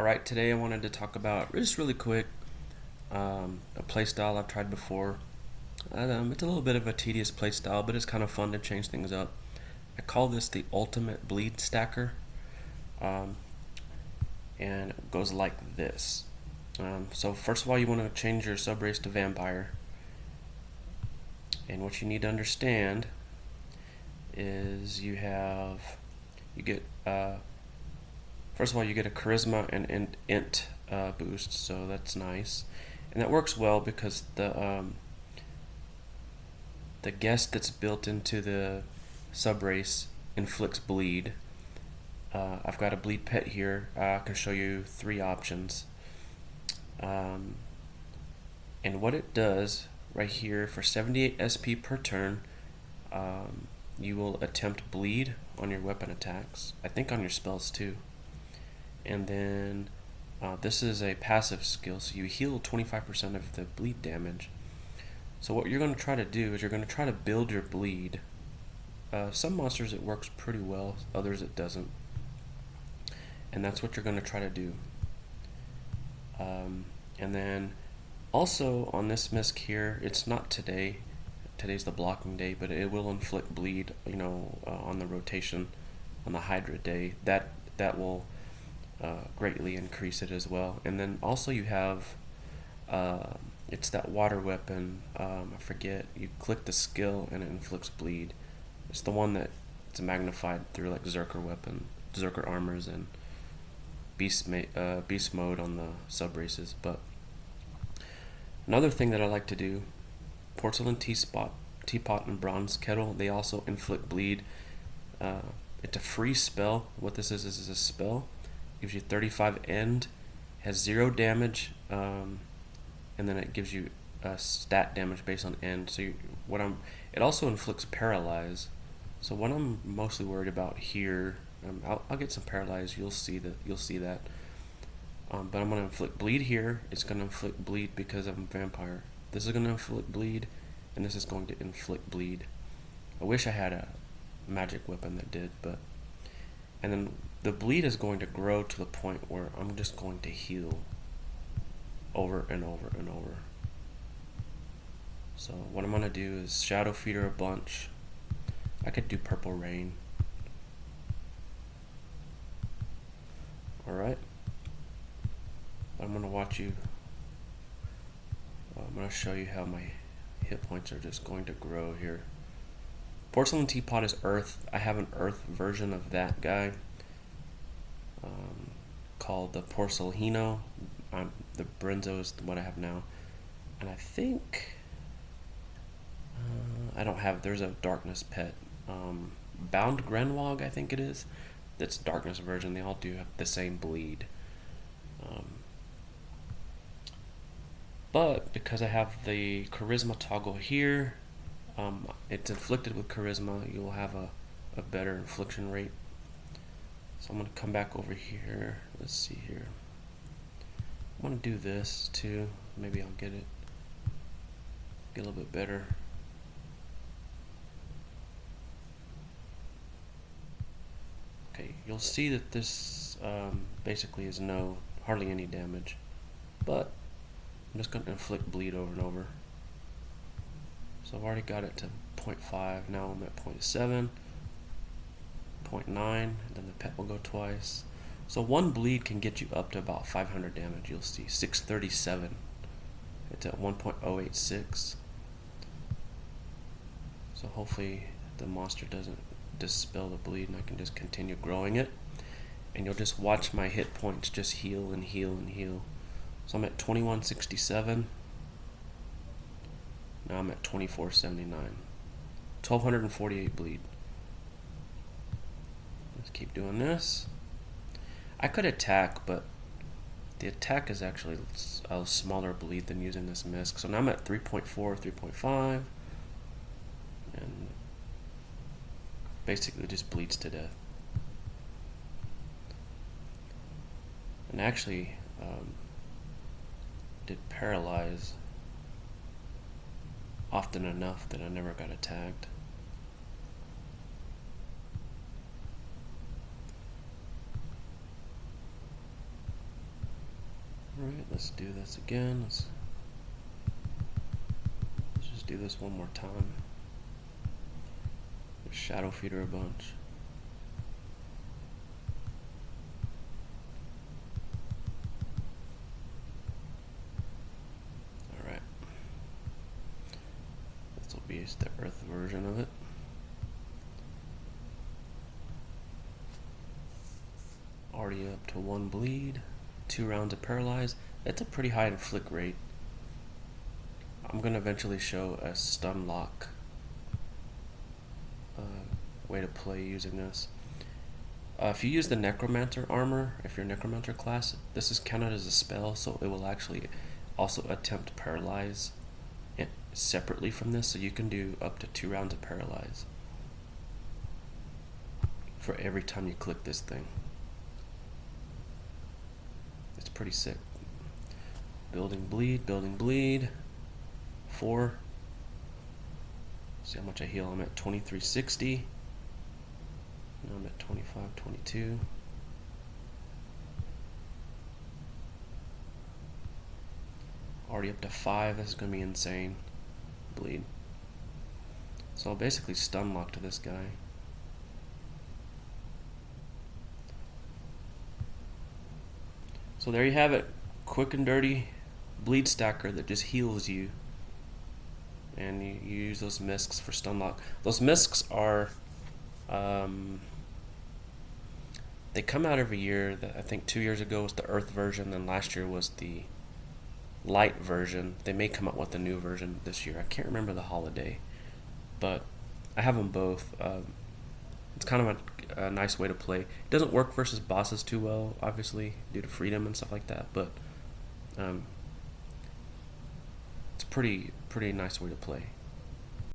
Alright, today I wanted to talk about, just really quick, a playstyle I've tried before. It's a little bit of a tedious playstyle, but it's kind of fun to change things up. I call this the ultimate bleed stacker, um, and it goes like this. So first of all, you want to change your subrace to vampire, and what you need to understand is you get first of all, you get a charisma and int boost, so that's nice, and that works well because the guest that's built into the subrace inflicts bleed. I've got a bleed pet here. I can show you three options, um, and what it does right here for 78 SP per turn. You will attempt bleed on your weapon attacks. I think on your spells too. And then this is a passive skill, so you heal 25% of the bleed damage. So what you're going to try to do is you're going to try to build your bleed. Some monsters it works pretty well, others it doesn't. And that's what you're going to try to do. And then also on this misc here, it's not today. Today's the blocking day, but it will inflict bleed, on the rotation, on the Hydra day. That will greatly increase it as well. And then also you have, it's that water weapon, I forget, you click the skill and it inflicts bleed. It's the one that it's magnified through like Zerker armors and beast mode on the sub races. But another thing that I like to do, porcelain teapot and bronze kettle, they also inflict bleed. It's a free spell. What this is a spell. Gives you 35 end, has 0 damage, and then it gives you stat damage based on end. So it also inflicts paralyze. So what I'm mostly worried about here, I'll get some paralyze. You'll see that. But I'm gonna inflict bleed here. It's gonna inflict bleed because I'm a vampire. This is gonna inflict bleed, and this is going to inflict bleed. I wish I had a magic weapon that did, and then the bleed is going to grow to the point where I'm just going to heal over and over and over. So what I'm going to do is Shadow Feeder a bunch. I could do Purple Rain. Alright. I'm going to watch you. I'm going to show you how my hit points are just going to grow here. Porcelain Teapot is Earth. I have an Earth version of that guy. Called the Porcelino. The Brenzo is what I have now, and I think I don't have. There's a darkness pet, Bound Grenwog, I think it is. That's darkness version. They all do have the same bleed, but because I have the charisma toggle here, it's inflicted with charisma. You will have a better infliction rate. So I'm going to come back over here. Let's see here. I'm going to do this too. Maybe I'll get a little bit better. Okay, you'll see that this basically is hardly any damage. But I'm just going to inflict bleed over and over. So I've already got it to 0.5. Now I'm at 0.7. 0.9, and then the pet will go twice. So one bleed can get you up to about 500 damage. You'll see 637. It's at 1.086. So hopefully the monster doesn't dispel the bleed, and I can just continue growing it. And you'll just watch my hit points just heal and heal and heal. So I'm at 2167. Now I'm at 2479. 1248 bleed. Let's keep doing this. I could attack, but the attack is actually a smaller bleed than using this misc. So now I'm at 3.4, 3.5, and basically just bleeds to death. And actually did paralyze often enough that I never got attacked. Alright, let's do this again. Let's just do this one more time. Shadow feeder a bunch. Alright. This will be the earth version of it. Already up to 1 bleed, 2 rounds of paralyze. It's a pretty high inflict rate. I'm going to eventually show a stun lock way to play using this. If you use the Necromancer armor, if you're Necromancer class, this is counted as a spell, so it will actually also attempt paralyze separately from this, so you can do up to 2 rounds of paralyze for every time you click this thing. It's pretty sick. Building bleed. 4. See how much I heal. I'm at 2360. Now I'm at 2522. Already up to 5. This is going to be insane. Bleed. So I'll basically stun lock to this guy. So there you have it. Quick and dirty bleed stacker that just heals you. And you use those misks for stun lock. Those misks are, they come out every year. I think 2 years ago was the Earth version, then last year was the Light version. They may come out with a new version this year. I can't remember the holiday, but I have them both. It's kind of a nice way to play. It doesn't work versus bosses too well, obviously, due to freedom and stuff like that, but it's pretty nice way to play.